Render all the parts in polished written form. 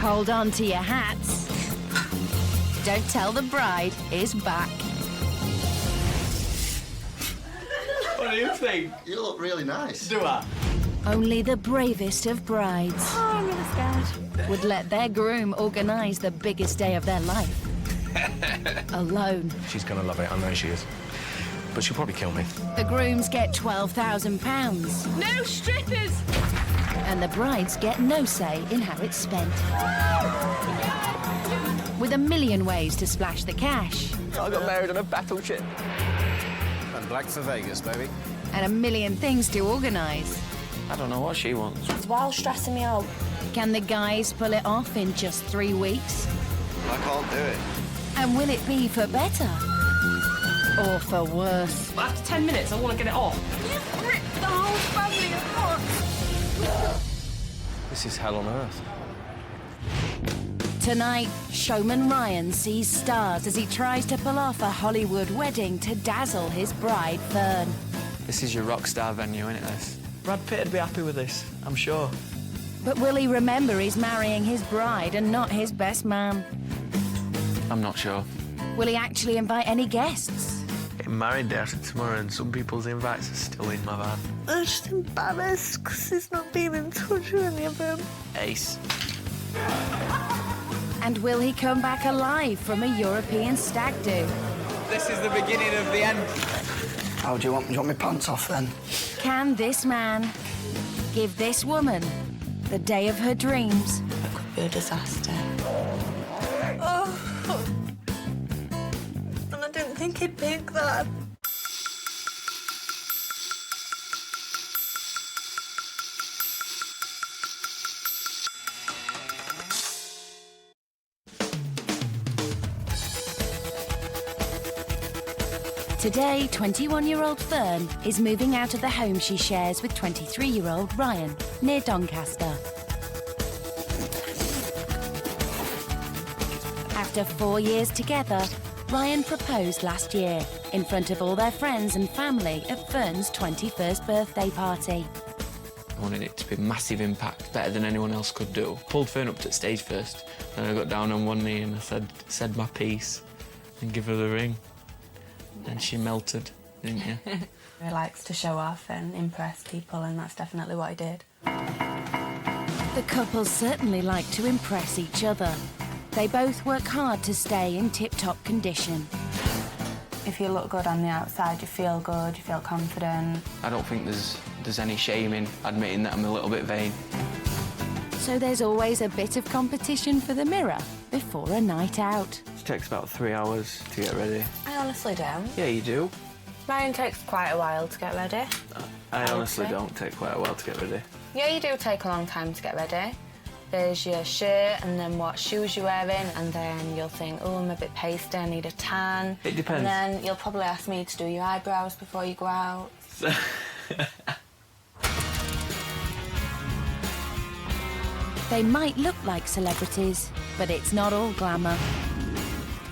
Hold on to your hats. Don't tell the bride is back. What do you think? You look really nice. Do I? Only the bravest of brides I'm really scared. would let their groom organise the biggest day of their life. Alone. She's gonna love it, I know she is. But she'll probably kill me. The grooms get £12,000. No strippers! And the brides get no say in how it's spent. With a million ways to splash the cash. I got married on a battleship. And black for Vegas, baby. And a million things to organise. I don't know what she wants. It's well stressing me out. Can the guys pull it off in just 3 weeks? I can't do it. And will it be for better? Or for worse? After 10 minutes, I want to get it off. You've ripped the whole family apart. This is hell on earth. Tonight, showman Ryan sees stars as he tries to pull off a Hollywood wedding to dazzle his bride, Fern. This is your rock star venue, isn't it, this? Brad Pitt would be happy with this, I'm sure. But will he remember he's marrying his bride and not his best man? I'm not sure. Will he actually invite any guests? Getting married day after tomorrow and some people's invites are still in my van. I'm just embarrassed because he's not been in touch with any of them. Ace. And will he come back alive from a European stag do? This is the beginning of the end. Oh, do you want my pants off then? Can this man give this woman the day of her dreams? It could be a disaster. And I didn't think he'd pick that. Today, 21-year-old Fern is moving out of the home she shares with 23-year-old Ryan near Doncaster. After 4 years together, Ryan proposed last year in front of all their friends and family at Fern's 21st birthday party. I wanted it to be a massive impact, better than anyone else could do. Pulled Fern up to the stage first, and I got down on one knee and I said my piece and give her the ring. And she melted, didn't you? He likes to show off and impress people, and that's definitely what he did. The couple certainly like to impress each other. They both work hard to stay in tip-top condition. If you look good on the outside, you feel good, you feel confident. I don't think there's any shame in admitting that I'm a little bit vain. So there's always a bit of competition for the mirror before a night out. It takes about 3 hours to get ready. I honestly don't. Yeah, you do. Mine takes quite a while to get ready. I honestly don't take quite a while to get ready. Yeah, you do take a long time to get ready. There's your shirt and then what shoes you're wearing, and then you'll think, oh, I'm a bit pasty, I need a tan. It depends. And then you'll probably ask me to do your eyebrows before you go out. They might look like celebrities, but it's not all glamour.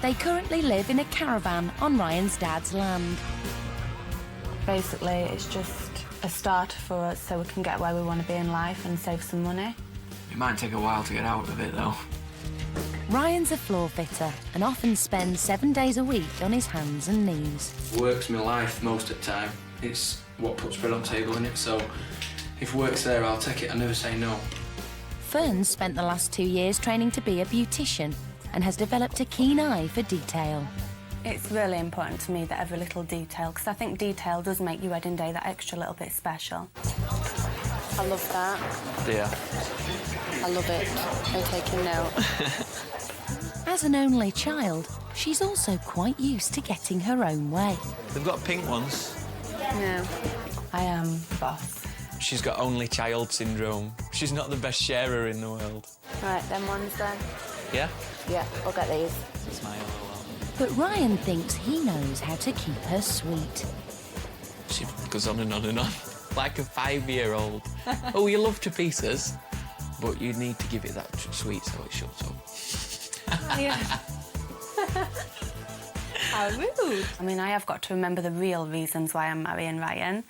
They currently live in a caravan on Ryan's dad's land. Basically, it's just a start for us so we can get where we want to be in life and save some money. It might take a while to get out of it, though. Ryan's a floor fitter and often spends 7 days a week on his hands and knees. Work's my life most of the time. It's what puts bread on the table, innit? So if work's there, I'll take it. I never say no. Fern spent the last 2 years training to be a beautician and has developed a keen eye for detail. It's really important to me that every little detail, because I think detail does make your wedding day that extra little bit special. I love that. Yeah. I love it. I'm taking note. As an only child, she's also quite used to getting her own way. They've got pink ones. No, I am boss. She's got only child syndrome. She's not the best sharer in the world. Right, them ones then. Yeah? Yeah, we'll get these. Smile a lot. But Ryan thinks he knows how to keep her sweet. She goes on and on and on, like a 5-year-old. Oh, you love to pieces, but you need to give it that sweet so it shuts up. Yeah. How rude. I mean, I have got to remember the real reasons why I'm marrying Ryan,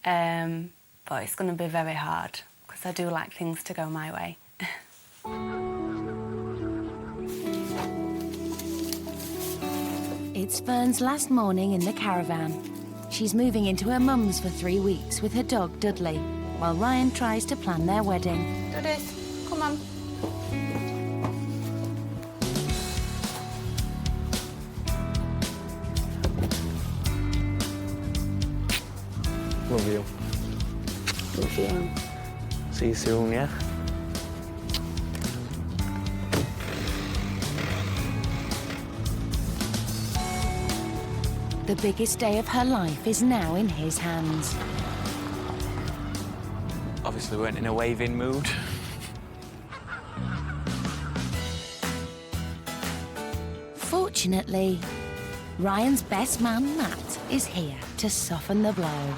but it's going to be very hard, because I do like things to go my way. It's Fern's last morning in the caravan. She's moving into her mum's for 3 weeks with her dog Dudley, while Ryan tries to plan their wedding. Do this. Come on. Love you. Love you. See you soon, yeah? The biggest day of her life is now in his hands. Obviously, we weren't in a waving mood. Fortunately, Ryan's best man, Matt, is here to soften the blow.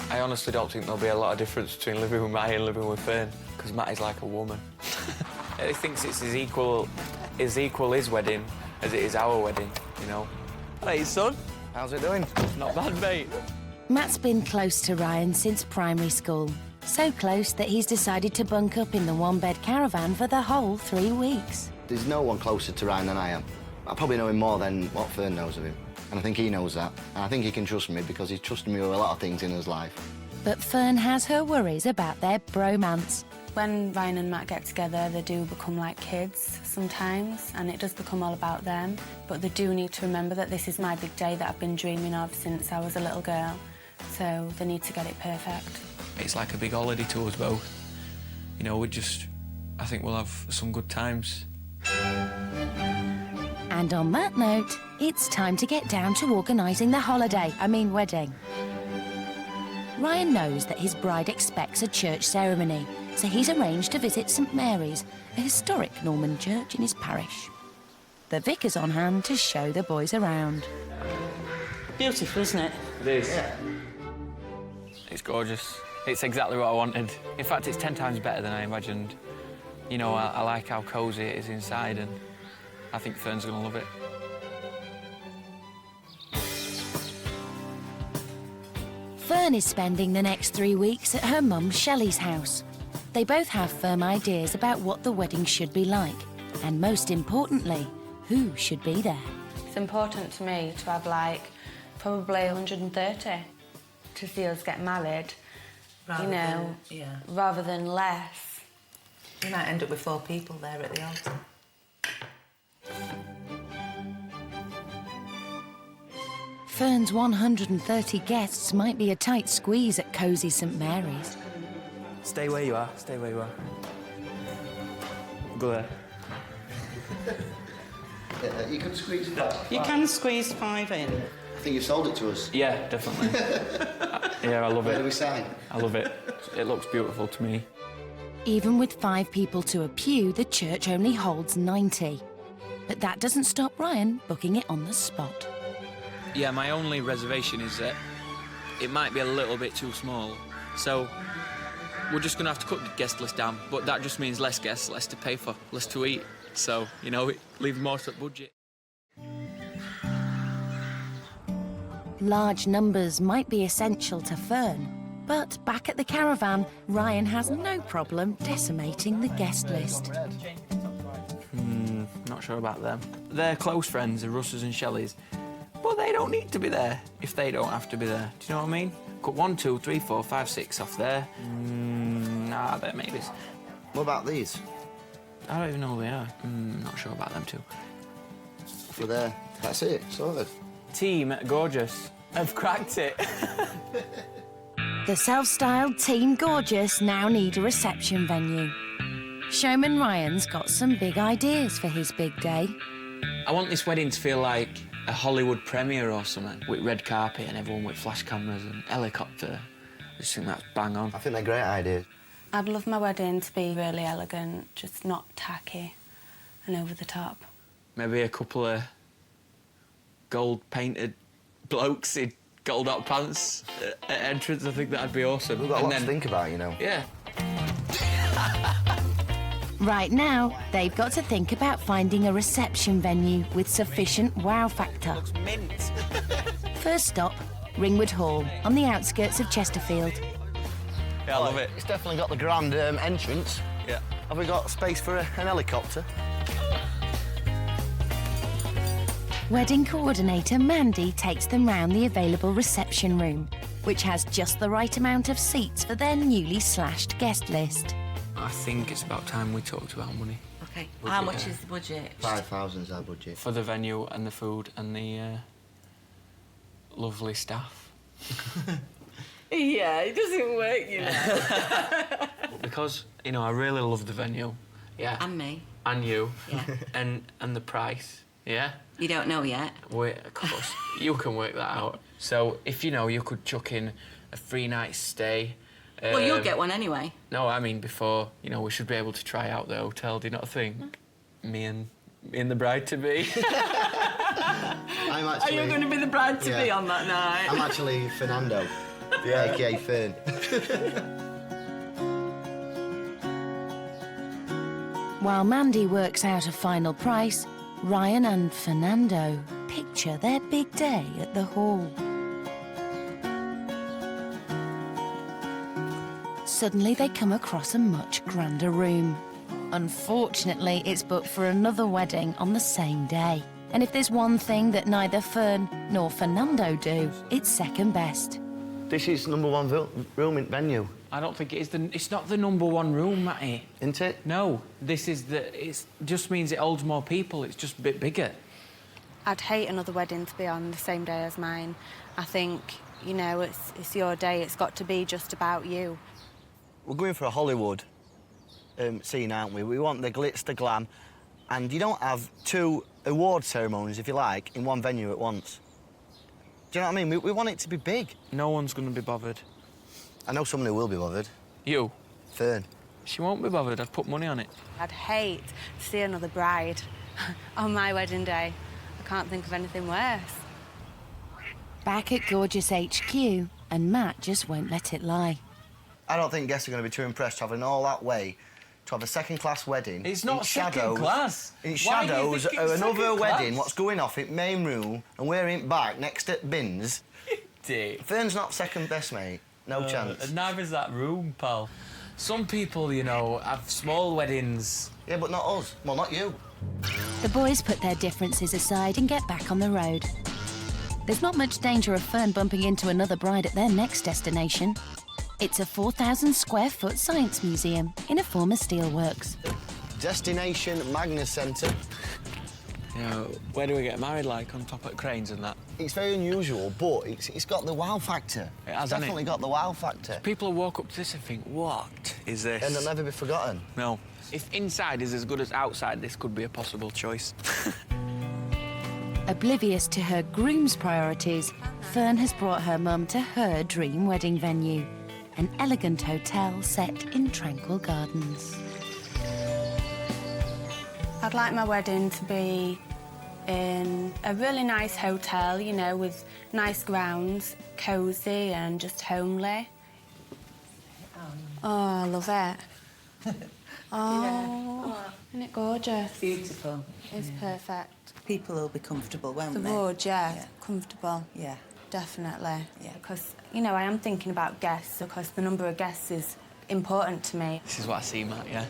I honestly don't think there'll be a lot of difference between living with Matty and living with Fern, because Matty's like a woman. He thinks it's as equal his wedding as it is our wedding, you know? Hey, son. How's it doing? Not bad, mate. Matt's been close to Ryan since primary school. So close that he's decided to bunk up in the one-bed caravan for the whole 3 weeks. There's no one closer to Ryan than I am. I probably know him more than what Fern knows of him. And I think he knows that. And I think he can trust me because he's trusted me with a lot of things in his life. But Fern has her worries about their bromance. When Ryan and Matt get together, they do become like kids sometimes, and it does become all about them. But they do need to remember that this is my big day that I've been dreaming of since I was a little girl. So they need to get it perfect. It's like a big holiday to us both. You know, I think we'll have some good times. And on that note, it's time to get down to organising the wedding. Ryan knows that his bride expects a church ceremony, so he's arranged to visit St Mary's, a historic Norman church in his parish. The vicar's on hand to show the boys around. Beautiful, isn't it? It is. Yeah. It's gorgeous. It's exactly what I wanted. In fact, it's 10 times better than I imagined. You know, I like how cosy it is inside, and I think Fern's gonna love it. Fern is spending the next 3 weeks at her mum Shelley's house. They both have firm ideas about what the wedding should be like, and most importantly, who should be there. It's important to me to have, like, probably 130 to see us get married, rather than less. You might end up with 4 people there at the altar. Fern's 130 guests might be a tight squeeze at cosy St Mary's. Stay where you are. Stay where you are. Go there. You can squeeze it back. You can squeeze 5 in. I think you've sold it to us. Yeah, definitely. Yeah, I love Where do it. we sign? I love it. It looks beautiful to me. Even with 5 people to a pew, the church only holds 90. But that doesn't stop Ryan booking it on the spot. Yeah, my only reservation is that it might be a little bit too small. So we're just going to have to cut the guest list down. But that just means less guests, less to pay for, less to eat. So, you know, it leaves more to the budget. Large numbers might be essential to Fern, but back at the caravan, Ryan has no problem decimating the guest list. Not sure about them. They're close friends, the Russes and Shelleys. But they don't need to be there if they don't have to be there. Do you know what I mean? Cut 1, 2, 3, 4, 5, 6 off there. Nah, they're maybes. What about these? I don't even know who they are. Not sure about them too. For there. That's it. Sorted. Team Gorgeous have cracked it. The self-styled Team Gorgeous now need a reception venue. Showman Ryan's got some big ideas for his big day. I want this wedding to feel like a Hollywood premiere or something, with red carpet and everyone with flash cameras and helicopter. I just think that's bang on. I think they're great ideas. I'd love my wedding to be really elegant, just not tacky and over the top. Maybe a couple of gold-painted blokes in gold hot pants at entrance. I think that'd be awesome. We've got a lot to think about, you know. Yeah. Right now, they've got to think about finding a reception venue with sufficient wow factor. Looks mint. First stop, Ringwood Hall, on the outskirts of Chesterfield. Yeah, I love it. It's definitely got the grand entrance. Yeah. Have we got space for an helicopter? Wedding coordinator Mandy takes them round the available reception room, which has just the right amount of seats for their newly slashed guest list. I think it's about time we talked about money. OK. Budget, How much yeah. is the budget? 5,000's our budget. For the venue and the food and the lovely staff. Yeah, it doesn't work, you know. Because, you know, I really love the venue. Yeah. And me. And you. Yeah. And the price. Yeah? You don't know yet. Wait, of course. You can work that out. So, if, you know, you could chuck in a 3-night stay. Well, you'll get one anyway. No, I mean, before, you know, we should be able to try out the hotel, do you not think? Me and the bride-to-be. I'm actually... Are you going to be the bride-to-be on that night? I'm actually Fernando, a.k.a. Fern. While Mandy works out a final price, Ryan and Fernando picture their big day at the hall. Suddenly they come across a much grander room. Unfortunately, it's booked for another wedding on the same day. And if there's one thing that neither Fern nor Fernando do, it's second best. This is #1 room in venue, I don't think it is it's not the #1 room, Matty. isn't it? No, this is it just means it holds more people, it's just a bit bigger. I'd hate another wedding to be on the same day as mine. I think, you know, it's your day. It's got to be just about you. We're going for a Hollywood scene, aren't we? We want the glitz, the glam, and you don't have 2 award ceremonies, if you like, in one venue at once. Do you know what I mean? We want it to be big. No one's going to be bothered. I know someone who will be bothered. You? Fern. She won't be bothered, I've put money on it. I'd hate to see another bride on my wedding day. I can't think of anything worse. Back at Gorgeous HQ, and Matt just won't let it lie. I don't think guests are going to be too impressed travelling all that way to have a second-class wedding. It's not in second shadows, class. In Why do you shadows think of it's another second wedding, class? what's going off in main room, and we're in back next to bins. Dick. Fern's not second best, mate. No chance. And neither's that room, pal. Some people, you know, have small weddings. Yeah, but not us. Well, not you. The boys put their differences aside and get back on the road. There's not much danger of Fern bumping into another bride at their next destination. It's a 4,000 square foot science museum in a former steelworks. Destination Magnus Centre. You know, where do we get married, like, on top of cranes and that? It's very unusual, but it's got the wow factor. It has, It's hasn't definitely it? got the wow factor. People will walk up to this and think, what is this? And they'll never be forgotten. No. If inside is as good as outside, this could be a possible choice. Oblivious to her groom's priorities, Fern has brought her mum to her dream wedding venue, an elegant hotel set in tranquil gardens. I'd like my wedding to be in a really nice hotel, you know, with nice grounds, cosy and just homely. Oh, I love it. Oh, isn't it gorgeous? Beautiful. It's perfect. People will be comfortable, won't The they? wood, yeah, Yeah. comfortable. Yeah. Definitely. Yeah. Because, you know, I am thinking about guests, because the number of guests is important to me. This is what I see, Matt, yeah?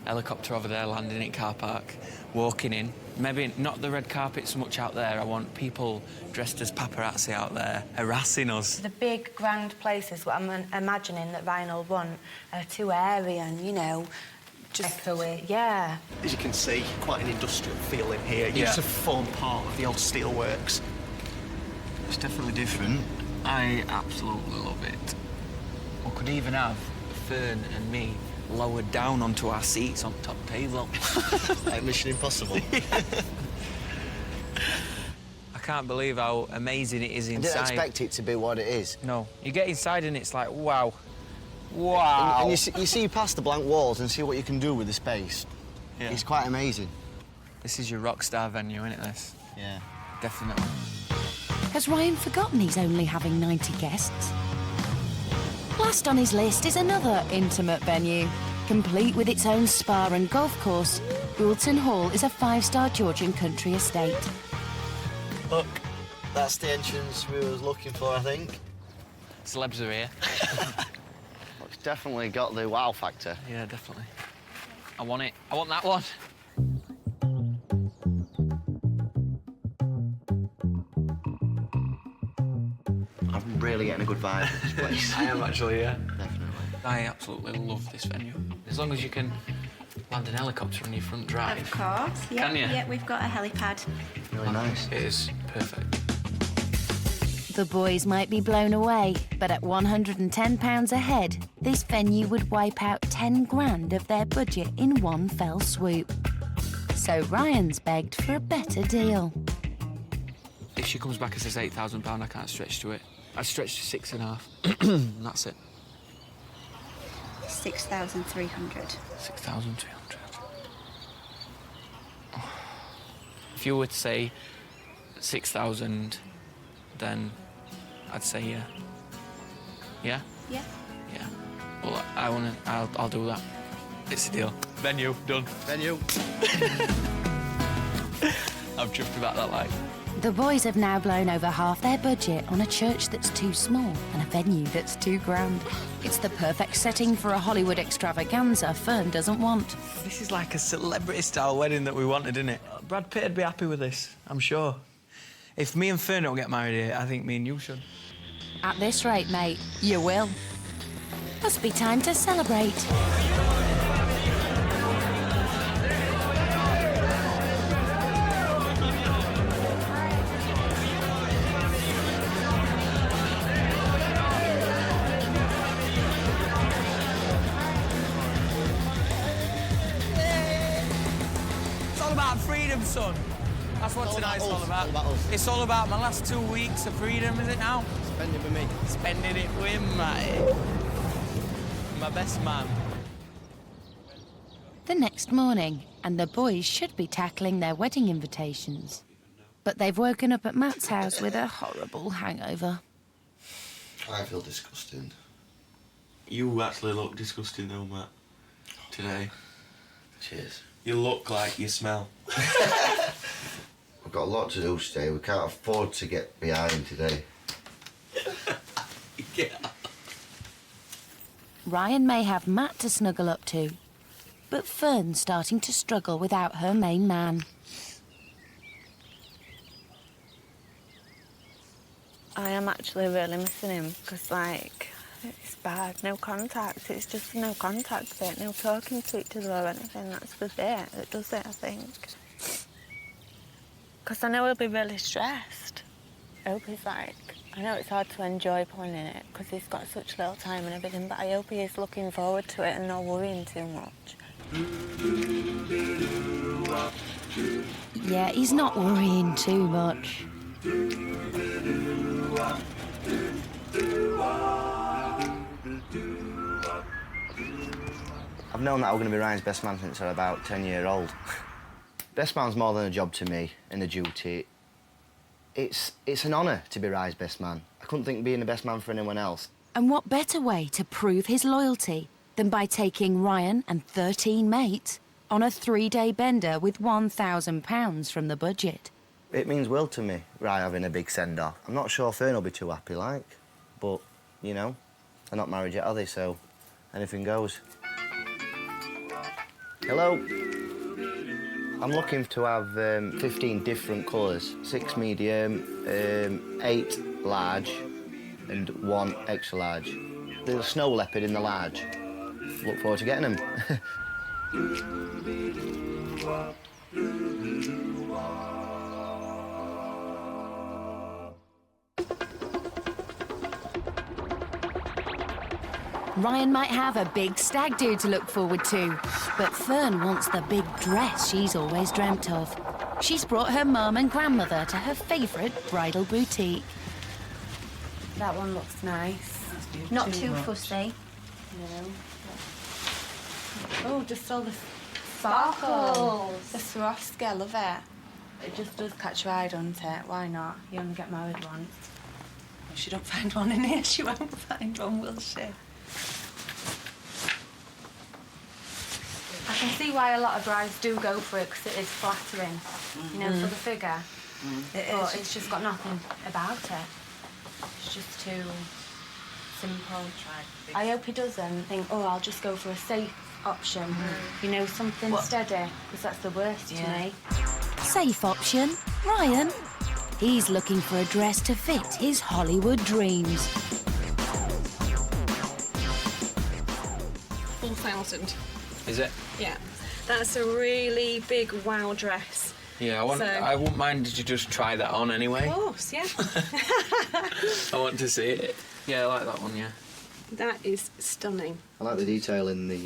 Helicopter over there, landing in car park, walking in. Maybe not the red carpet so much out there. I want people dressed as paparazzi out there, harassing us. The big, grand places, what I'm imagining that Ryan will want, are too airy and, you know, just... Echoey. Yeah. As you can see, quite an industrial feel in here. It Yeah. used to form part of the old steelworks. It's definitely different. I absolutely love it. We could even have Fern and me lowered down onto our seats on top table. Like Mission Impossible. I can't believe how amazing it is I inside. didn't expect it to be what it is. No, you get inside and it's like, wow. Wow. And you see past the blank walls and see what you can do with the space. Yeah. It's quite amazing. This is your rock star venue, isn't it, this? Yeah. Definitely. Has Ryan forgotten he's only having 90 guests? Last on his list is another intimate venue. Complete with its own spa and golf course, Goulton Hall is a 5-star Georgian country estate. Look, that's the entrance we was looking for, I think. Celebs are here. It's definitely got the wow factor. Yeah, definitely. I want it. I want that one. really getting a good vibe at this place. I am actually, yeah. Definitely. I absolutely love this venue. As long as you can land an helicopter on your front drive. Of course. Yeah, Can you? Yeah, we've got a helipad. Really nice. It is perfect. The boys might be blown away, but at £110 a head, this venue would wipe out 10 grand of their budget in one fell swoop. So Ryan's begged for a better deal. If she comes back and says £8,000, I can't stretch to it. I'd stretch to 6.5, and that's it. 6,300. 6,300. If you were to say 6,000, then I'd say yeah. Yeah? Yeah. Yeah. Well, I'll do that. It's a deal. Venue, done. Venue. I've tripped about that life. The boys have now blown over half their budget on a church that's too small and a venue that's too grand. It's the perfect setting for a Hollywood extravaganza Fern doesn't want. This is like a celebrity-style wedding that we wanted, isn't it? Brad Pitt would be happy with this, I'm sure. If me and Fern don't get married here, I think me and you should. At this rate, mate, you will. Must be time to celebrate. It's all about freedom, son. That's what tonight's all about. It's all about my last 2 weeks of freedom, is it now? Spend it with me. Spending it with mate. My best man. The next morning, and the boys should be tackling their wedding invitations. But they've woken up at Matt's house with a horrible hangover. I feel disgusting. You actually look disgusting though, Matt. Today. Cheers. You look like you smell. We've got a lot to do today. We can't afford to get behind today. Yeah. Ryan may have Matt to snuggle up to, but Fern's starting to struggle without her main man. I am actually really missing him because, like, it's bad. No contact. It's just no contact bit. No talking to each other or anything. That's the bit that does it, I think. Because I know he'll be really stressed. I hope he's like... I know it's hard to enjoy planning it because he's got such little time and everything, but I hope he is looking forward to it and not worrying too much. Yeah, he's not worrying too much. I've known that I'm going to be Ryan's best man since I'm about 10-year-old. Best man's more than a job to me and a duty. It's an honour to be Ryan's best man. I couldn't think of being the best man for anyone else. And what better way to prove his loyalty than by taking Ryan and 13 mates on a 3-day bender with £1,000 from the budget? It means world to me, Ryan having a big send-off. I'm not sure Fern will be too happy, like. But, you know, they're not married yet, are they? So anything goes. Hello? I'm looking to have 15 different colours. 6 medium, 8 large, and 1 extra large. There's a snow leopard in the large. Look forward to getting them. Ryan might have a big stag do to look forward to, but Fern wants the big dress she's always dreamt of. She's brought her mum and grandmother to her favourite bridal boutique. That one looks nice. Not too fussy. No. Oh, just all the sparkles. The Swarovski, I love it. It just does catch your eye, doesn't it? Why not? You only get married once. If she don't find one in here, she won't find one, will she? I can see why a lot of brides do go for it, because it is flattering, you know, for the figure. But it's just got nothing about it. It's just too simple. I hope he doesn't think, oh, I'll just go for a safe option. You know, something steady, because that's the worst to me. Safe option? Ryan? He's looking for a dress to fit his Hollywood dreams. 4,000. Is it? Yeah. That's a really big wow dress. Yeah, I wouldn't mind to just try that on anyway. Of course, yeah. I want to see it. Yeah, I like that one, yeah. That is stunning. I like the detail in the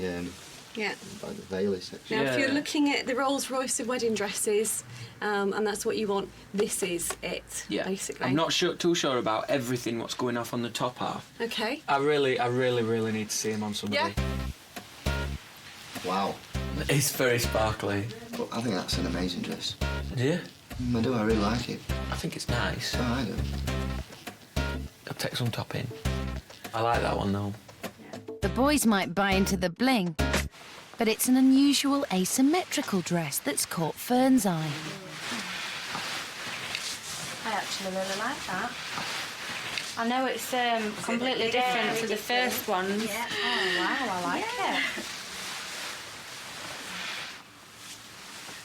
Yeah. like the veil section. Now, if you're looking at the Rolls Royce of wedding dresses, and that's what you want, this is it, basically. I'm not too sure about everything what's going off on the top half. Okay. I really need to see him on somebody. Yeah. Wow. It's very sparkly. Well, I think that's an amazing dress. Do you? I do, I really like it. I think it's nice. Oh, I do. I'll take some top in. I like that one though. The boys might buy into the bling, but it's an unusual asymmetrical dress that's caught Fern's eye. I actually really like that. I know it's completely different to the first ones. Yeah. Oh, wow, I like it.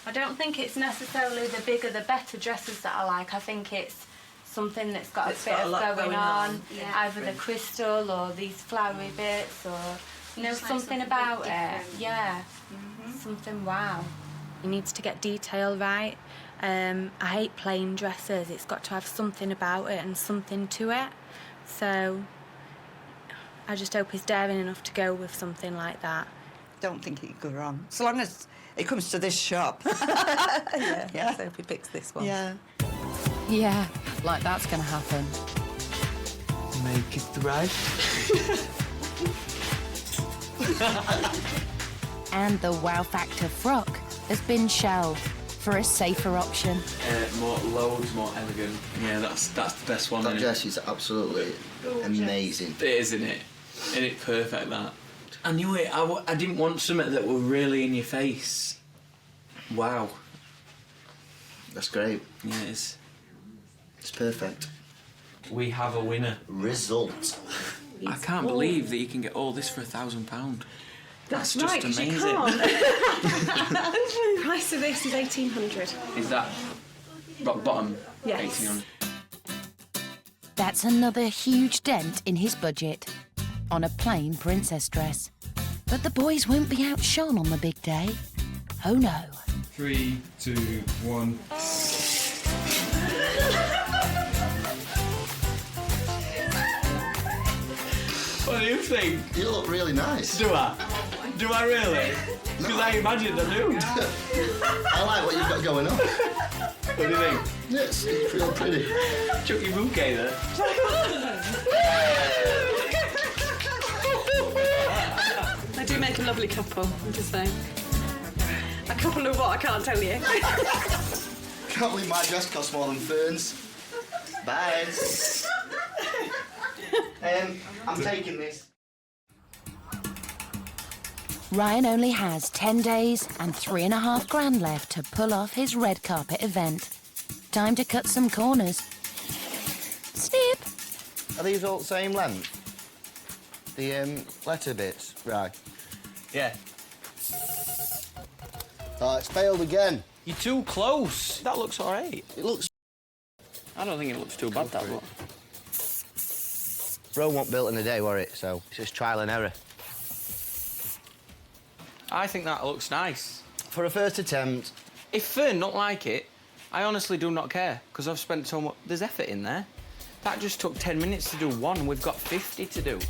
I don't think it's necessarily the bigger the better dresses that I like. I think it's something that's got a bit of going on. Yeah. Either the crystal or these flowery bits or, you know, something about it. Yeah. Something wow. It needs to get detail right. I hate plain dresses. It's got to have something about it and something to it. So I just hope he's daring enough to go with something like that. Don't think it could go wrong. So long as it comes to this shop. Yeah. So if he picks this one. Yeah. Yeah, like that's going to happen. Make it right. And the wow factor frock has been shelved for a safer option. Loads more elegant. Yeah, that's the best one. That dress is absolutely amazing. It is, isn't it? Isn't it perfect, that? I knew it. I didn't want something that were really in your face. Wow. That's great. Yeah, it is. It's perfect. We have a winner. Result. I can't believe that you can get all this for £1,000. That's just right, 'cause amazing. you can't. Price of this is 1,800. Is that rock bottom? Yes. 1,800. That's another huge dent in his budget on a plain princess dress. But the boys won't be outshone on the big day. Oh no. 3, 2, 1. What do you think? You look really nice. Do I? Do I really? Because I imagined I do. I like what you've got going on. What do you think? Yes, you feel pretty. Chuck your bouquet there. I do make a lovely couple, I'm just saying. A couple of what, I can't tell you. Can't believe my dress costs more than Fern's. Bye. I'm taking this. Ryan only has 10 days and $3.5 grand left to pull off his red carpet event. Time to cut some corners. Snip! Are these all the same length? The letter bits, right? Yeah. Oh, it's failed again. You're too close. That looks all right. It looks... I don't think it looks too bad, that look. Rome wasn't built in a day, were it? So it's just trial and error. I think that looks nice. For a first attempt... If Fern don't like it, I honestly do not care, because I've spent so much... There's effort in there. That just took 10 minutes to do one. We've got 50 to do.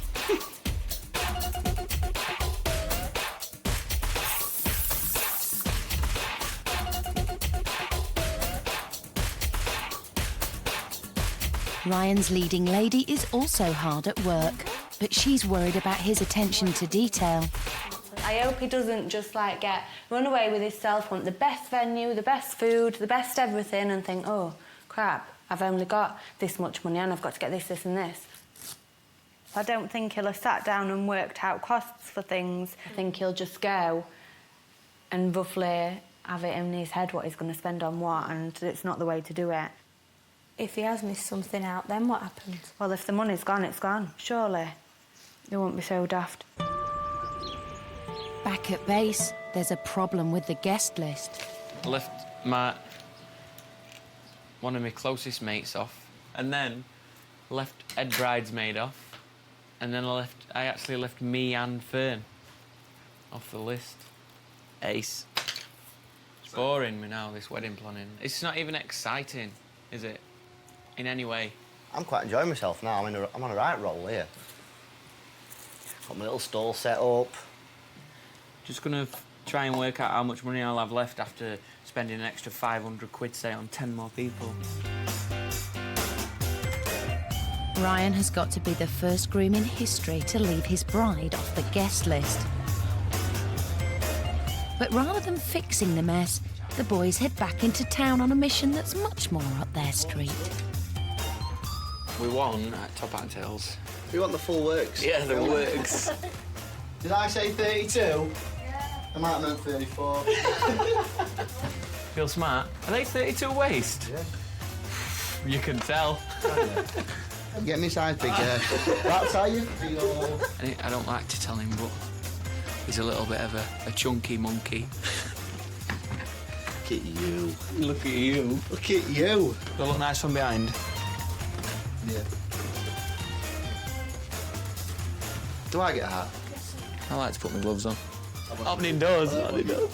Ryan's leading lady is also hard at work, but she's worried about his attention to detail. I hope he doesn't just like run away with himself, want the best venue, the best food, the best everything, and think, oh crap, I've only got this much money and I've got to get this, this and this. I don't think he'll have sat down and worked out costs for things. I think he'll just go and roughly have it in his head what he's going to spend on what, and it's not the way to do it. If he has missed something out, then what happens? Well, if the money's gone, it's gone, surely. They won't be so daft. Back at base, there's a problem with the guest list. I left my... one of my closest mates off, and then left head bridesmaid off, and then I actually left me and Fern off the list. Ace. It's boring me now, this wedding planning. It's not even exciting, is it? In any way. I'm quite enjoying myself now. I'm on a right roll here. Got my little stall set up. Just gonna try and work out how much money I'll have left after spending an extra 500 quid, say, on 10 more people. Ryan has got to be the first groom in history to leave his bride off the guest list. But rather than fixing the mess, the boys head back into town on a mission that's much more up their street. We won at Top Hat Tails. We want the full works. Yeah, the works. Did I say 32? Yeah. I might have meant 34. Feel smart. Are they 32 waist? Yeah. You can tell. Get me size bigger. That's how you feel. I don't like to tell him, but he's a little bit of a chunky monkey. Look at you. Look at you. Look at you. Do I look nice from behind? Yeah. Do I get a hat? I like to put my gloves on. Opening doors. Opening doors.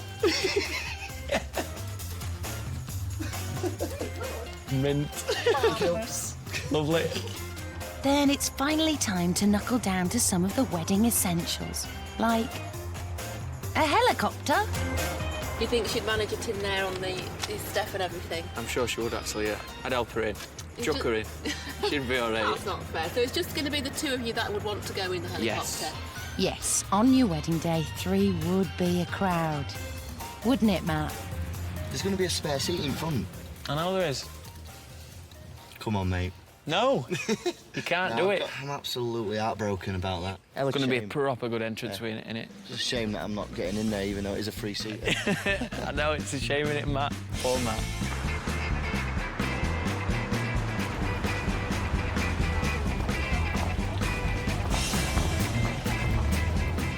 Mint. Lovely. Then it's finally time to knuckle down to some of the wedding essentials, like a helicopter. You think she'd manage it in there on the stuff and everything? I'm sure she would, actually, yeah. I'd help her in. Chuck her in. She'd be all right. That's not fair. So it's just going to be the two of you that would want to go in the helicopter? Yes. Yes, on your wedding day, 3 would be a crowd. Wouldn't it, Matt? There's going to be a spare seat in front. I know there is. Come on, mate. No, you can't do it. I'm absolutely heartbroken about that. It's going to be a proper good entrance in it. It's a shame that I'm not getting in there, even though it is a free seat. I know, it's a shame, innit, Matt? Poor Matt.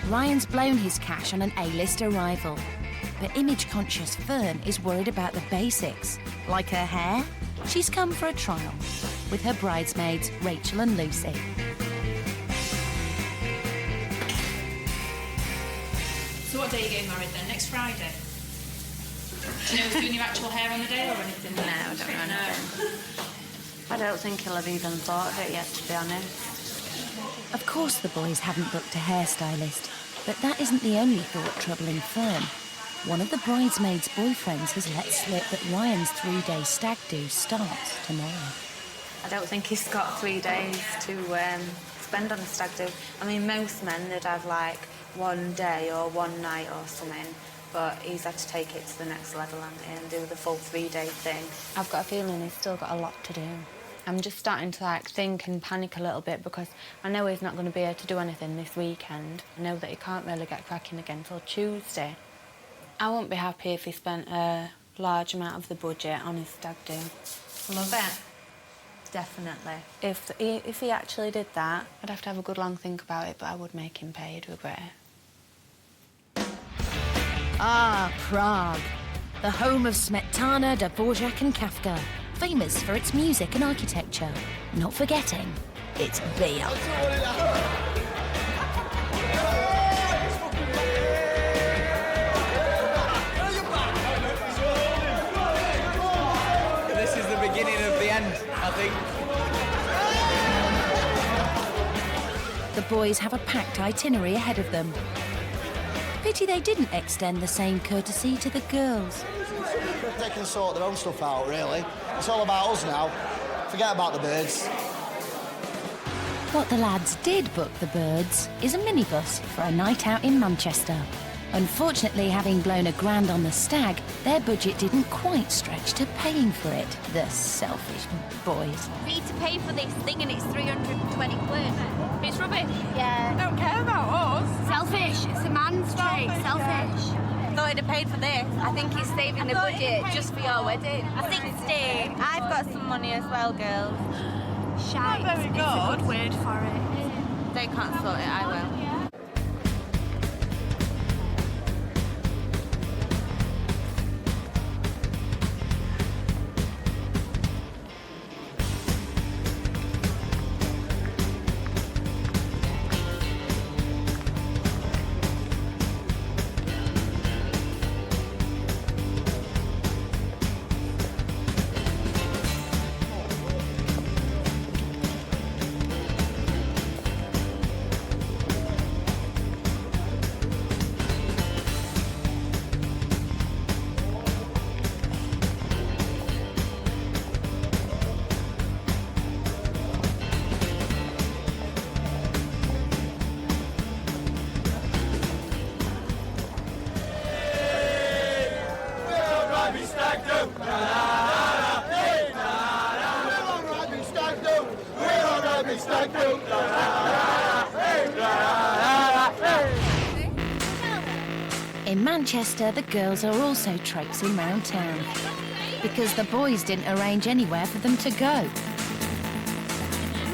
Ryan's blown his cash on an A-list arrival. But image-conscious Fern is worried about the basics, like her hair. She's come for a trial with her bridesmaids, Rachel and Lucy. So what day are you getting married then? Next Friday? Do you know who's doing your actual hair on the day or anything? No, I don't know anything. I don't think he'll have even thought of it yet, to be honest. Of course the boys haven't booked a hairstylist, but that isn't the only thought troubling Fern. One of the bridesmaids' boyfriends has let slip that Ryan's 3-day stag do starts tomorrow. I don't think he's got 3 days to spend on a stag do. I mean, most men, they'd have like 1 day or 1 night or something, but he's had to take it to the next level and do the full 3-day thing. I've got a feeling he's still got a lot to do. I'm just starting to like think and panic a little bit because I know he's not going to be able to do anything this weekend. I know that he can't really get cracking again till Tuesday. I won't be happy if he spent a large amount of the budget on his stag do. Love it. Definitely. If he actually did that, I'd have to have a good long think about it, but I would make him pay, he'd regret it. Ah, Prague, the home of Smetana, Dvorak and Kafka, famous for its music and architecture. Not forgetting, its beer. This is the beginning of the end, I think. The boys have a packed itinerary ahead of them. Pity they didn't extend the same courtesy to the girls. They can sort their own stuff out, really. It's all about us now. Forget about the birds. What the lads did book the birds is a minibus for a night out in Manchester. Unfortunately, having blown $1,000 on the stag, their budget didn't quite stretch to paying for it. The selfish boys. For you to pay for this thing and it's 320 quid. It's rubbish. Yeah. Don't care about us. Selfish. It's a man's trait. Selfish. I thought I'd have paid for this. I think he's saving the budget just for your wedding. 60. I've got some money as well, girls. Shite. Not very good. It's a good word for it. They can't sort it, I will. Manchester, the girls are also traipsing round town because the boys didn't arrange anywhere for them to go.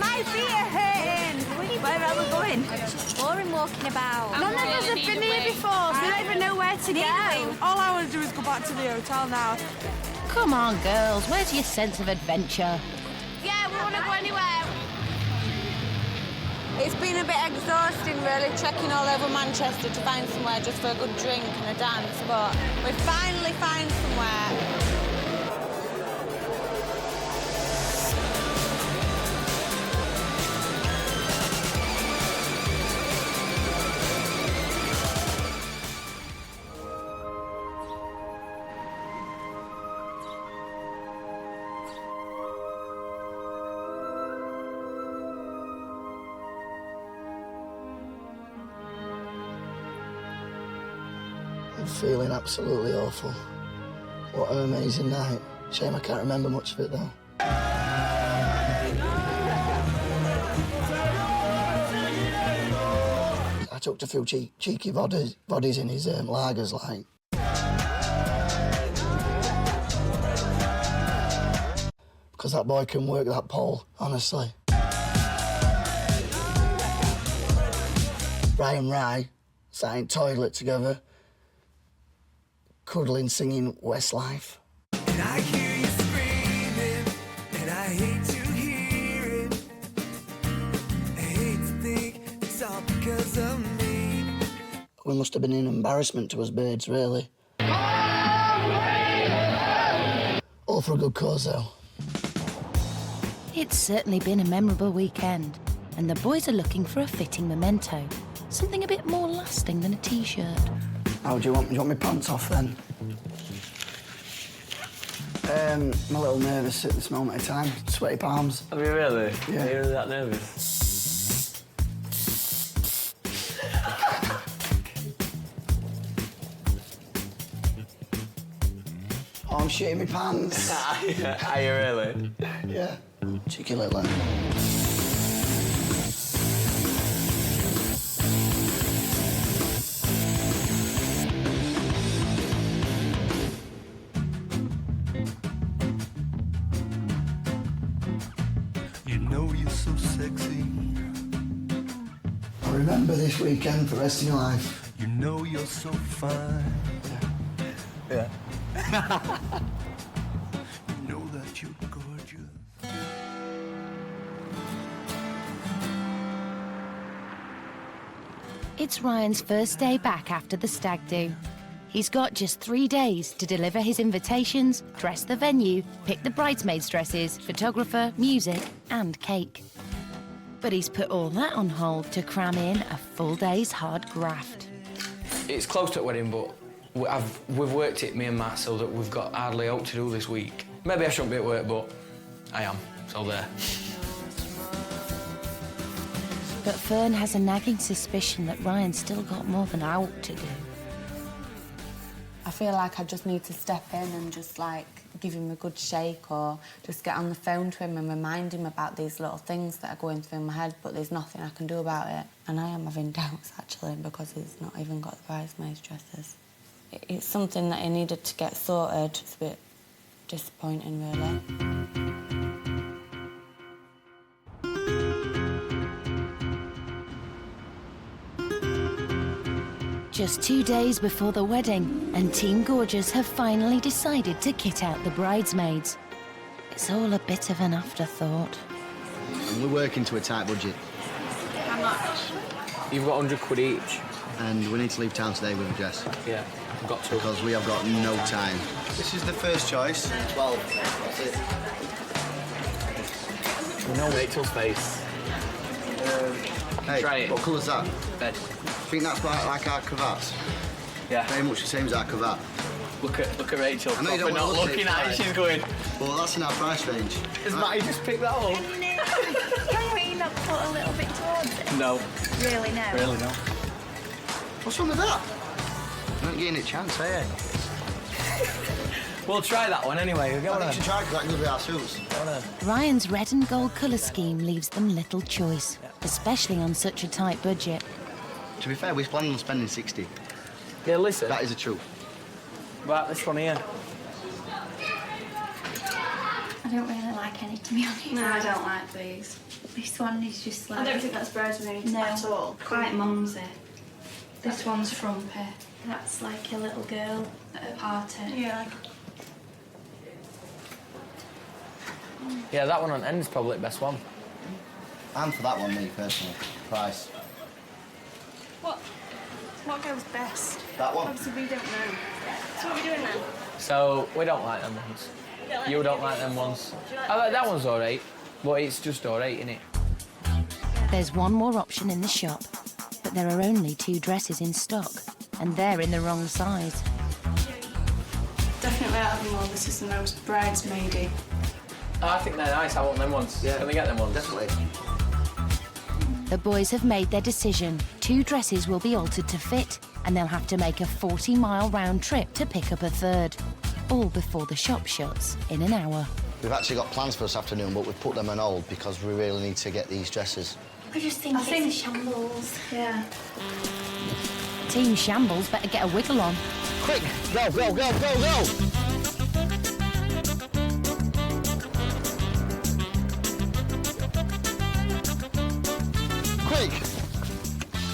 My feet are hurting. Where are we going? It's boring walking about. None of us have been here before, so we don't even know where to go. All I want to do is go back to the hotel now. Come on, girls, where's your sense of adventure? Yeah, we want to go anywhere. It's been a bit exhausting, really, trekking all over Manchester to find somewhere just for a good drink and a dance, but we finally found somewhere. I'm feeling absolutely awful. What an amazing night. Shame I can't remember much of it, though. I took a few cheeky bodies in his lagers, like. Because that boy can work that pole, honestly. Brian and Rye sat in toilet together, cuddling, singing Westlife. And I hear you screaming, and I hate to hear it. I hate to think it's all because of me. We must have been an embarrassment to us birds, really. All for a good cause, though. It's certainly been a memorable weekend, and the boys are looking for a fitting memento. Something a bit more lasting than a T-shirt. Oh, do you want my pants off, then? I'm a little nervous at this moment in time. Sweaty palms. Have you really? Yeah. Are you really that nervous? Oh, I'm shitting my pants. Are you really? Yeah. Cheeky little one. You know you're so sexy. I'll remember this weekend for the rest of your life. You know you're so fine. Yeah. You know that you're gorgeous. It's Ryan's first day back after the stag do. He's got just 3 days to deliver his invitations, dress the venue, pick the bridesmaids' dresses, photographer, music, and cake. But he's put all that on hold to cram in a full day's hard graft. It's close to a wedding, but we've worked it, me and Matt, so that we've got hardly out to do this week. Maybe I shouldn't be at work, but I am, so there. But Fern has a nagging suspicion that Ryan's still got more than out to do. I feel like I just need to step in and just, like, give him a good shake or just get on the phone to him and remind him about these little things that are going through my head, but there's nothing I can do about it. And I am having doubts, actually, because he's not even got the bridesmaids' dresses. It's something that he needed to get sorted. It's a bit disappointing, really. Just 2 days before the wedding, and Team Gorgeous have finally decided to kit out the bridesmaids. It's all a bit of an afterthought. We're working to a tight budget. How much? You've got 100 quid each. And we need to leave town today with a dress. Yeah, I've got to. Because we have got no time. This is the first choice. 12. That's it. No Rachel's face. Hey, Try it. what colour's that? Red. I think that's like our cravats. Yeah. Very much the same as our cravat. Look at Rachel. I know you don't We're not want to look looking at at it, it. She's going. Well, that's in our price range. Has Matty just picked that up? Can you not put a little bit towards it? No. Really, no? Really, no. What's wrong with that? You're not getting a chance, are you? We'll try that one anyway. I think you should try because that can be our suits. Ryan's red and gold colour scheme leaves them little choice, especially on such a tight budget. To be fair, we're planning on spending 60. Yeah, listen. That is the truth. Right, this one here. I don't really like any, to be honest. No, I don't like these. This one is just like... I don't think that's bridesmaid at all. Quite mumsy. This one's frumpy. That's like a little girl at a party. Yeah. Yeah, that one on end is probably the best one. And for that one, me personally. Price. What goes best? That one. Obviously, we don't know. So what are we doing then? So, we don't like them ones. You don't like them ones. I like that one's alright, but it's just alright, innit? There's one more option in the shop, but there are only 2 dresses in stock, and they're in the wrong size. Definitely out of them all, this is the most bridesmaidy. I think they're nice. I want them ones. Yeah. Can we get them ones? Definitely. The boys have made their decision. 2 dresses will be altered to fit, and they'll have to make a 40-mile round trip to pick up a third. All before the shop shuts in an hour. We've actually got plans for this afternoon, but we've put them on hold because we really need to get these dresses. I just think it's a shambles. Yeah. Team Shambles better get a wiggle on. Quick, go, go, go, go, go! Quick!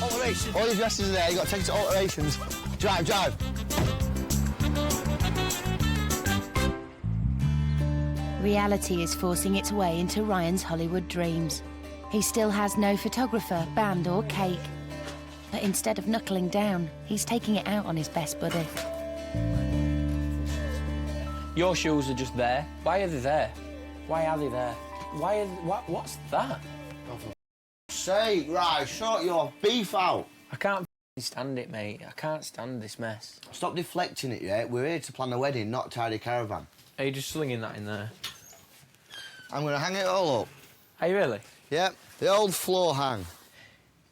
Alterations. All your dresses are there, you've got to take it to alterations. Drive, drive. Reality is forcing its way into Ryan's Hollywood dreams. He still has no photographer, band or cake. But instead of knuckling down, he's taking it out on his best buddy. Your shoes are just there. Why are they there? Why are they there? Why are what's that? Oh, for sake, right, sort your beef out. I can't stand it, mate. I can't stand this mess. Stop deflecting it, yeah? We're here to plan the wedding, not tidy caravan. Are you just slinging that in there? I'm going to hang it all up. Are you really? Yep, the old floor hang.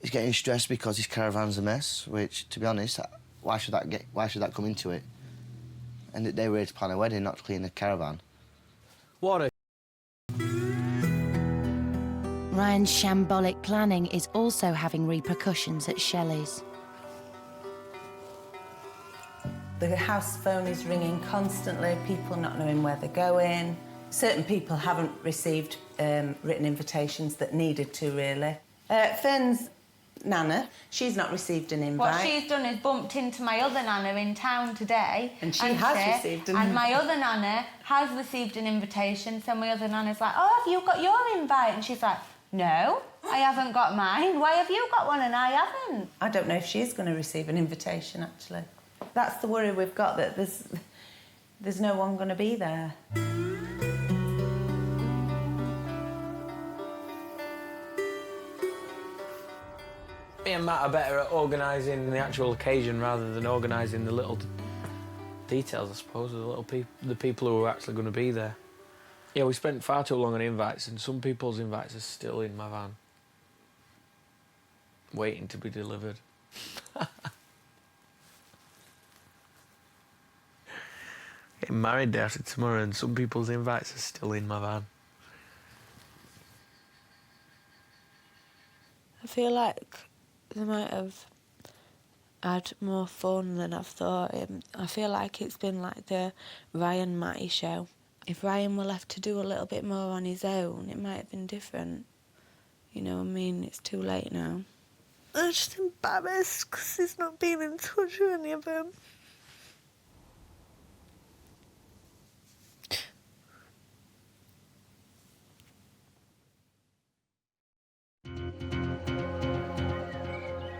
He's getting stressed because his caravan's a mess, which, to be honest, why should that come into it? And they were here to plan a wedding, not to clean the caravan. What a... Ryan's shambolic planning is also having repercussions at Shelley's. The house phone is ringing constantly, people not knowing where they're going. Certain people haven't received written invitations that needed to, really. Fern's Nana, she's not received an invite. What she's done is bumped into my other Nana in town today. And she has received an invite. And my other Nana has received an invitation, so my other Nana's like, oh, have you got your invite? And she's like, no, I haven't got mine. Why have you got one and I haven't? I don't know if she's going to receive an invitation, actually. That's the worry we've got, that there's no one going to be there. Me and Matt are better at organising the actual occasion rather than organising the little details, I suppose, of the people who are actually going to be there. Yeah, we spent far too long on invites, and some people's invites are still in my van, waiting to be delivered. Getting married day after tomorrow, and some people's invites are still in my van. I feel like they might have had more fun than I've thought. I feel like it's been like the Ryan Matty show. If Ryan were left to do a little bit more on his own, it might have been different. You know what I mean? It's too late now. I'm just embarrassed because he's not been in touch with any of them.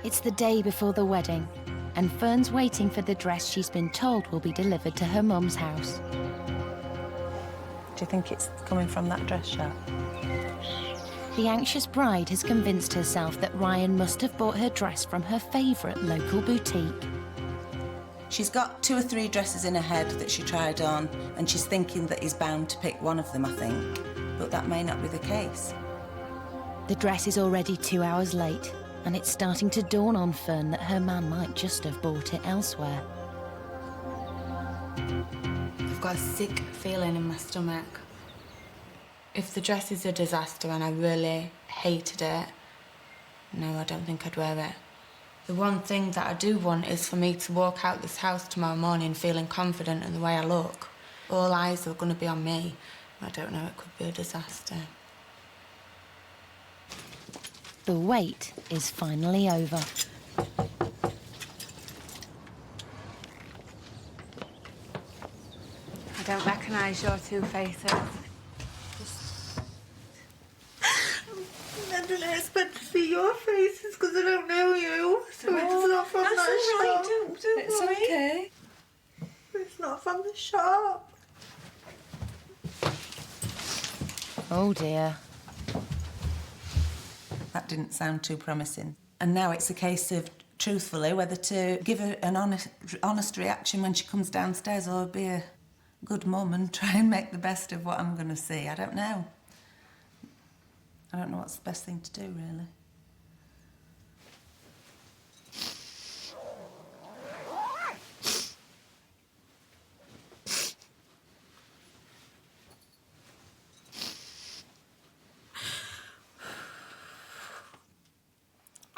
It's the day before the wedding, and Fern's waiting for the dress she's been told will be delivered to her mum's house. Do you think it's coming from that dress shop? The anxious bride has convinced herself that Ryan must have bought her dress from her favourite local boutique. She's got 2 or 3 dresses in her head that she tried on, and she's thinking that he's bound to pick one of them, I think. But that may not be the case. The dress is already 2 hours late, and it's starting to dawn on Fern that her man might just have bought it elsewhere. I've got a sick feeling in my stomach. If the dress is a disaster and I really hated it, no, I don't think I'd wear it. The one thing that I do want is for me to walk out this house tomorrow morning feeling confident in the way I look. All eyes are going to be on me. I don't know, it could be a disaster. The wait is finally over. I don't recognise your two faces. I didn't expect to see your faces because I don't know you. So it's not from that shop. Don't It's worry. okay. It's not from the shop. Oh dear. That didn't sound too promising. And now it's a case of, truthfully, whether to give her an honest reaction when she comes downstairs or be a good mum and try and make the best of what I'm going to see. I don't know. I don't know what's the best thing to do, really.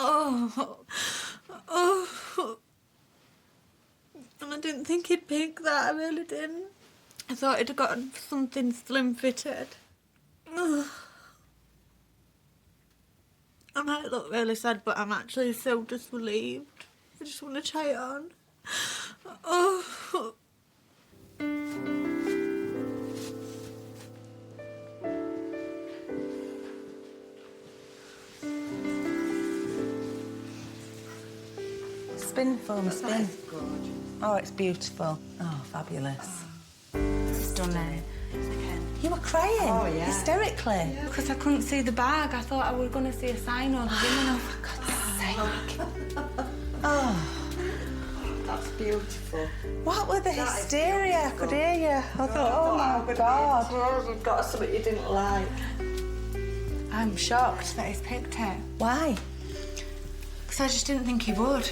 Oh. And I didn't think he'd pick that, I really didn't. I thought he'd have gotten something slim-fitted. I might look really sad, but I'm actually so just relieved. I just want to try it on. Oh. Spin for me, spin. Oh, it's beautiful. Oh, fabulous. Stunning. You were crying? Oh, yeah. Hysterically? Because I couldn't see the bag. I thought I was going to see a sign or the women. For God's sake. Oh. That's beautiful. What with the hysteria? I could hear you. I thought, oh my God. You've got something you didn't like. I'm shocked that he's picked it. Why? Because I just didn't think he would.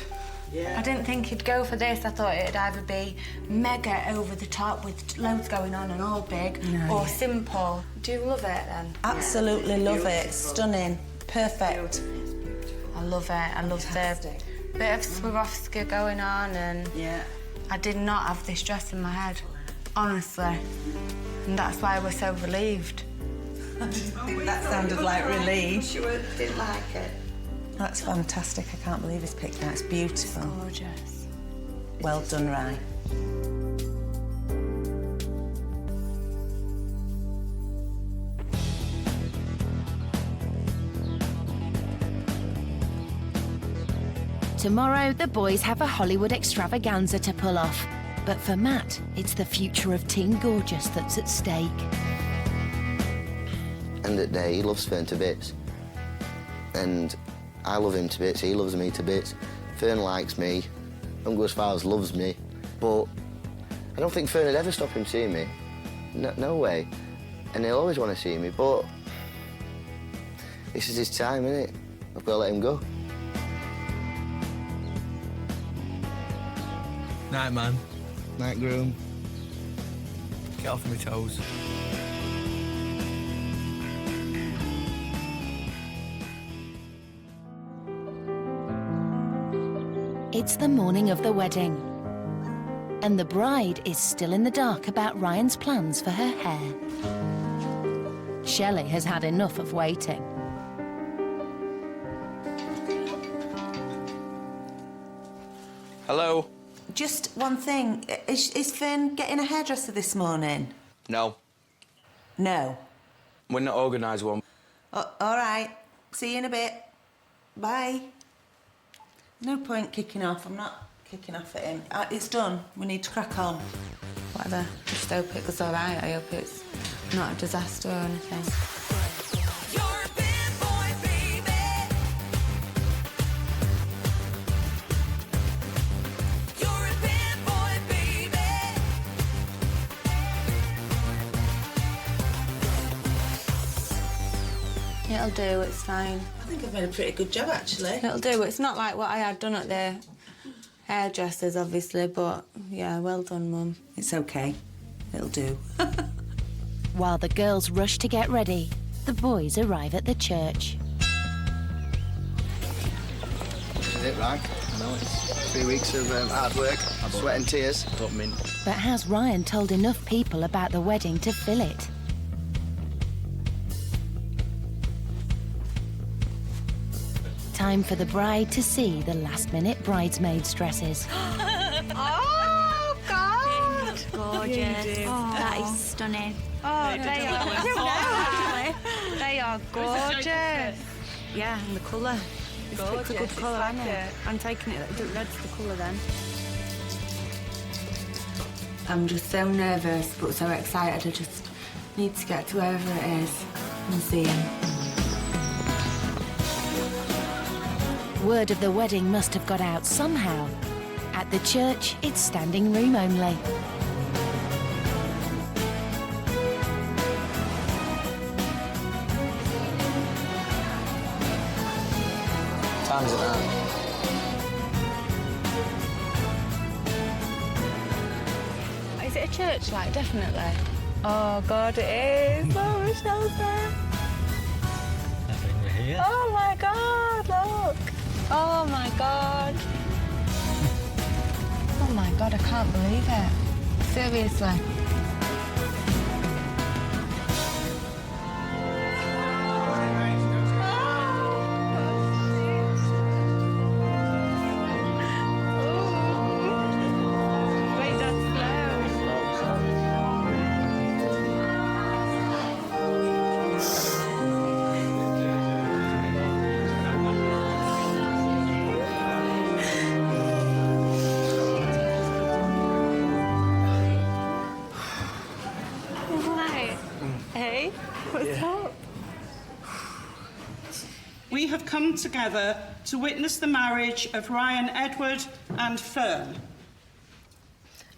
Yeah. I didn't think he'd go for this. I thought it'd either be mega over the top with loads going on and all big, or simple. Do you love it then? Absolutely love it. Stunning. Perfect. I love it. I love the bit of Swarovski going on, and I did not have this dress in my head, honestly. And that's why we're so relieved. I didn't think that sounded like relief. You didn't like it. That's fantastic. I can't believe he's picked that. It's beautiful. It's gorgeous. Well done, Rye. Tomorrow, the boys have a Hollywood extravaganza to pull off. But for Matt, it's the future of Teen Gorgeous that's at stake. End of the day, he loves Fern to bits. And I love him to bits, he loves me to bits. Fern likes me, don't go as far as loves me. But I don't think Fern would ever stop him seeing me. No way. And he'll always want to see me, but this is his time, isn't it? I've got to let him go. Night, man. Night, groom. Get off my toes. It's the morning of the wedding. And the bride is still in the dark about Ryan's plans for her hair. Shelley has had enough of waiting. Hello? Just one thing. Is Fern getting a hairdresser this morning? No. No. We're not organised one. All right. See you in a bit. Bye. No point kicking off. I'm not kicking off at him. It's done. We need to crack on. Whatever. Just hope it goes all right. I hope it's not a disaster or anything. It'll do, it's fine. I think I've made a pretty good job, actually. It'll do. It's not like what I had done at the hairdressers, obviously, but yeah, well done, Mum. It's okay. It'll do. While the girls rush to get ready, the boys arrive at the church. This is it, right? I know it's 3 weeks of hard work, sweat and tears. Don't mean. But has Ryan told enough people about the wedding to fill it? Time for the bride to see the last-minute bridesmaids' dresses. Oh, God! Gorgeous. Oh, that is stunning. Oh, they are. They are gorgeous. Yeah, and the colour. It's Gorgeous. a good colour, It's isn't like it? I'm taking it. The red's the colour then. I'm just so nervous but so excited. I just need to get to wherever it is and see him. Word of the wedding must have got out somehow. At the church, it's standing room only. Time is it now? Is it a church light? Definitely. Oh, God, it is. Oh, Michelle's there. I think we're here. Oh, my God, look. Oh, my God. Oh, my God, I can't believe it. Seriously. Hey, what's up? We have come together to witness the marriage of Ryan Edward and Fern.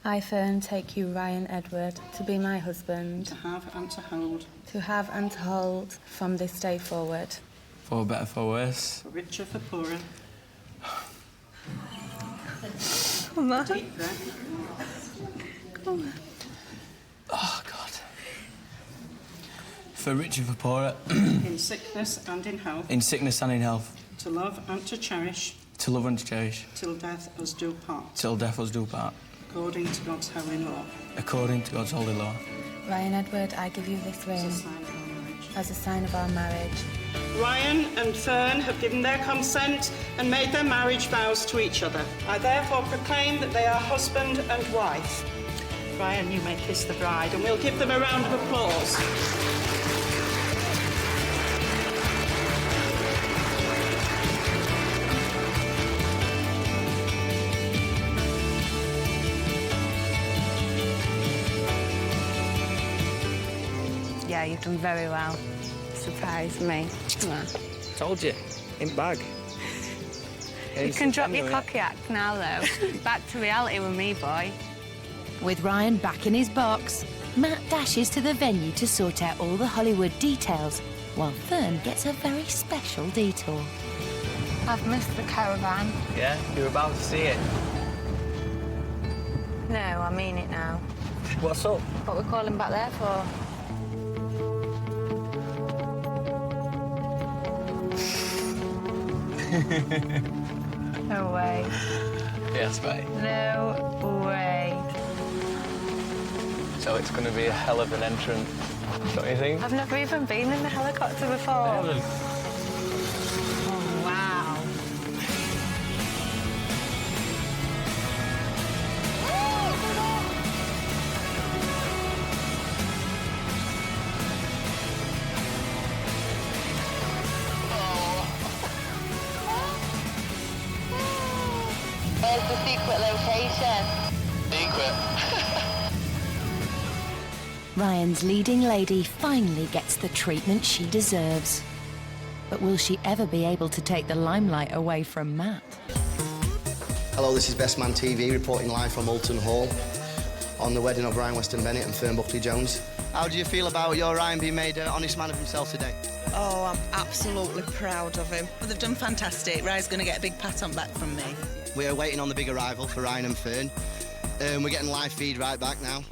I, Fern, take you, Ryan Edward, to be my husband. To have and to hold. To have and to hold from this day forward. For better, for worse. For richer, for poorer. Come on. Deep breath. Come on. Oh, God. For richer, for poorer. In sickness and in health. In sickness and in health. To love and to cherish. To love and to cherish. Till death us do part. Till death us do part. According to God's holy law. According to God's holy law. Ryan Edward, I give you this ring. As a sign of our marriage. Ryan and Fern have given their consent and made their marriage vows to each other. I therefore proclaim that they are husband and wife. Ryan, you may kiss the bride, and we'll give them a round of applause. Yeah, you've done very well. Surprised me. Come on. Told you. In bag. You can drop your cocky act now, though. Back to reality with me, boy. With Ryan back in his box, Matt dashes to the venue to sort out all the Hollywood details, while Fern gets a very special detour. I've missed the caravan. Yeah, you're about to see it. No, I mean it now. What's up? What we're calling back there for? No way. Yes, mate. No way. So it's going to be a hell of an entrance, don't you think? I've never even been in a helicopter before. Really? Oh, wow. Where's the secret location? Secret. Ryan's leading lady finally gets the treatment she deserves. But will she ever be able to take the limelight away from Matt? Hello, this is Best Man TV reporting live from Alton Hall on the wedding of Ryan Weston Bennett and Fern Buckley-Jones. How do you feel about your Ryan being made an honest man of himself today? Oh, I'm absolutely proud of him. Well, they've done fantastic. Ryan's going to get a big pat on back from me. We're waiting on the big arrival for Ryan and Fern. We're getting live feed right back now.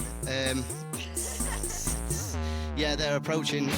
Yeah, they're approaching.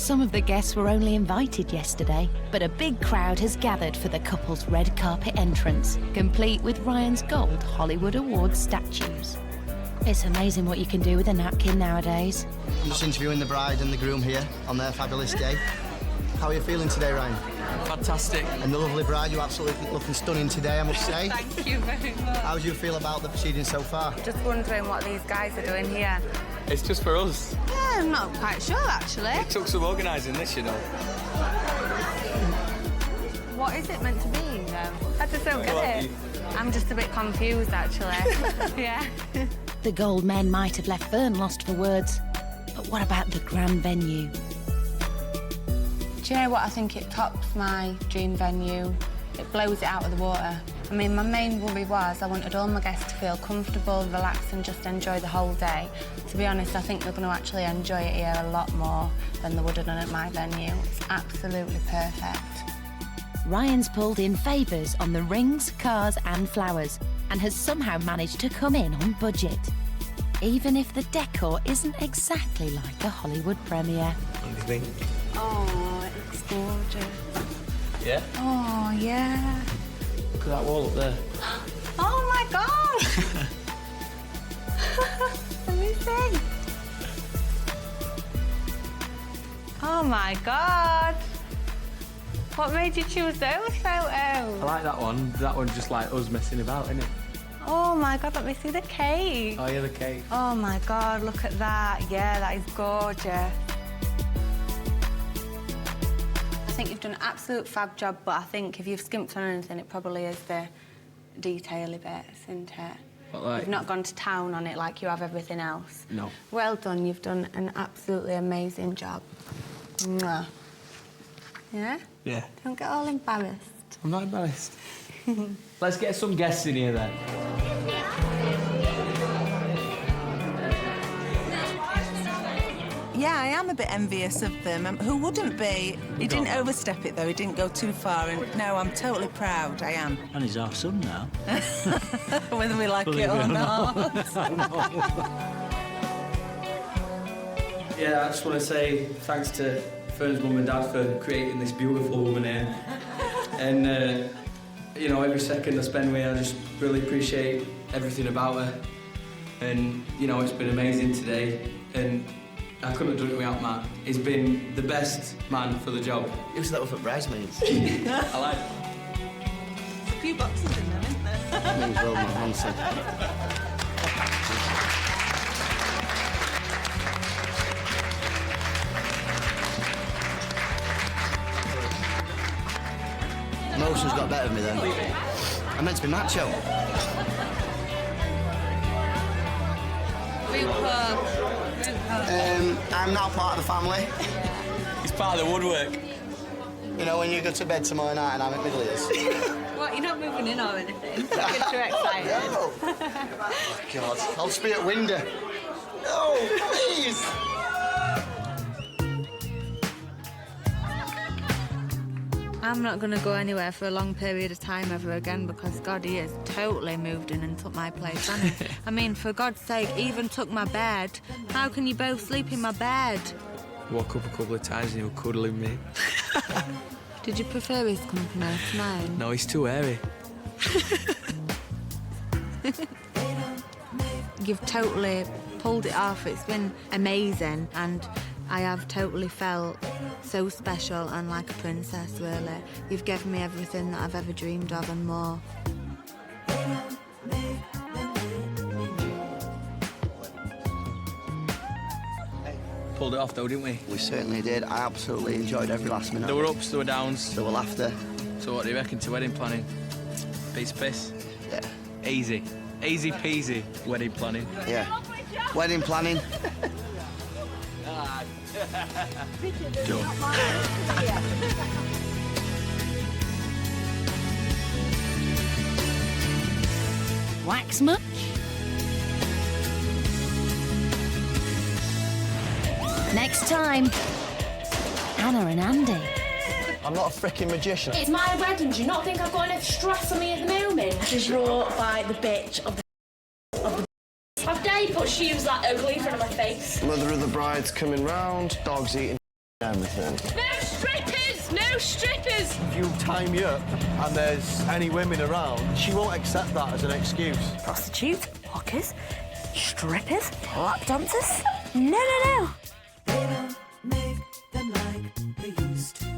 Some of the guests were only invited yesterday, but a big crowd has gathered for the couple's red carpet entrance, complete with Ryan's gold Hollywood Awards statues. It's amazing what you can do with a napkin nowadays. I'm just interviewing the bride and the groom here on their fabulous day. How are you feeling today, Ryan? Fantastic. And the lovely bride, you're absolutely looking stunning today, I must say. Thank you very much. How do you feel about the proceedings so far? Just wondering what these guys are doing here. It's just for us. Yeah, I'm not quite sure, actually. It took some organising this, you know. What is it meant to be, though? I just don't get it. I'm just a bit confused, actually. Yeah. The gold men might have left Fern lost for words, but what about the grand venue? Do you know what? I think it tops my dream venue. It blows it out of the water. I mean, my main worry was I wanted all my guests to feel comfortable, relax and just enjoy the whole day. To be honest, I think they're going to actually enjoy it here a lot more than they would have done at my venue. It's absolutely perfect. Ryan's pulled in favours on the rings, cars and flowers and has somehow managed to come in on budget. Even if the decor isn't exactly like a Hollywood premiere. What do you think? Oh, it's gorgeous. Yeah? Oh, yeah. Look at that wall up there. Oh, my God! Let me see. Oh, my God. What made you choose those photos? I like that one. That one's just like us messing about, isn't it? Oh, my God, let me see the cake. Oh, yeah, the cake. Oh, my God, look at that. Yeah, that is gorgeous. I think you've done an absolute fab job, but I think if you've skimped on anything, it probably is the detail-y bits, isn't it? What, like? You've not gone to town on it like you have everything else. No. Well done, you've done an absolutely amazing job. Mwah. Yeah? Yeah. Don't get all embarrassed. I'm not embarrassed. Let's get some guests in here then. Yeah, I am a bit envious of them. Who wouldn't be? He didn't overstep it, though. He didn't go too far. And no, I'm totally proud. I am. And he's our son now. Whether we like it or not. Yeah, I just want to say thanks to Fern's mum and dad for creating this beautiful woman here. And, you know, every second I spend with her, I just really appreciate everything about her. And, you know, it's been amazing today. And I couldn't have done it without Matt. He's been the best man for the job. He was that up at bridesmaids. I like it. There's a few boxes in there, isn't there? Means well, man, honestly. Emotions got better of me then. I meant to be macho. I'm now part of the family. He's part of the woodwork. You know, when you go to bed tomorrow night and I'm at middle ears. What, you're not moving in or anything? You're too excited. No. Oh, God, I'll just be at window. No, please. I'm not going to go anywhere for a long period of time ever again because, God, he has totally moved in and took my place, hasn't he? I mean, for God's sake, even took my bed. How can you both sleep in my bed? Woke up a couple of times and he was cuddling me. Did you prefer his company to mine? No, he's too hairy. You've totally pulled it off. It's been amazing and I have totally felt so special and like a princess, really. You've given me everything that I've ever dreamed of and more. Pulled it off though, didn't we? We certainly did. I absolutely enjoyed every last minute. There were ups, there were downs. There were laughter. So what do you reckon to wedding planning? Piece of piss? Yeah. Easy. Easy peasy wedding planning. Yeah. Wedding planning. Done. Wax much? Next time, Anna and Andy. I'm not a freaking magician. It's my wedding. Do you not think I've got enough stress on me at the moment? She's brought by the bitch of the I've dared put shoes that ugly in front of my face. Mother of the bride's coming round, dog's eating everything. No strippers! No strippers! If you tie me up and there's any women around, she won't accept that as an excuse. Prostitutes, hookers, strippers, lap dancers. No, no, no. They don't make them like they used to.